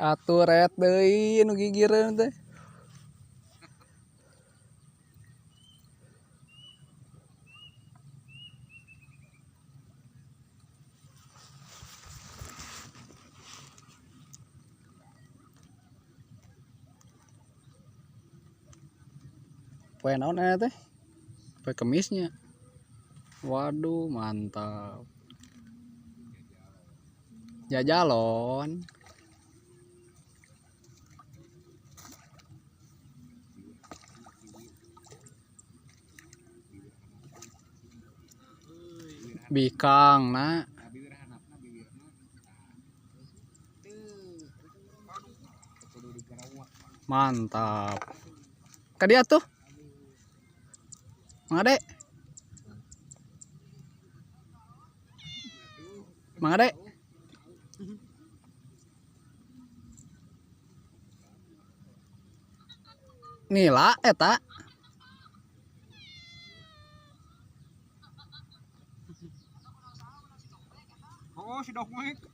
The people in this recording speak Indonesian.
Atuh ret deui nu gigireun teh. Poe naon eta teh? Poe Kemisnya. Waduh, mantap. Jajalon. Bikang na. Mantap. Ka dia tuh. Mangade. Mangade. Nila eta. Oh, si Dok Mike.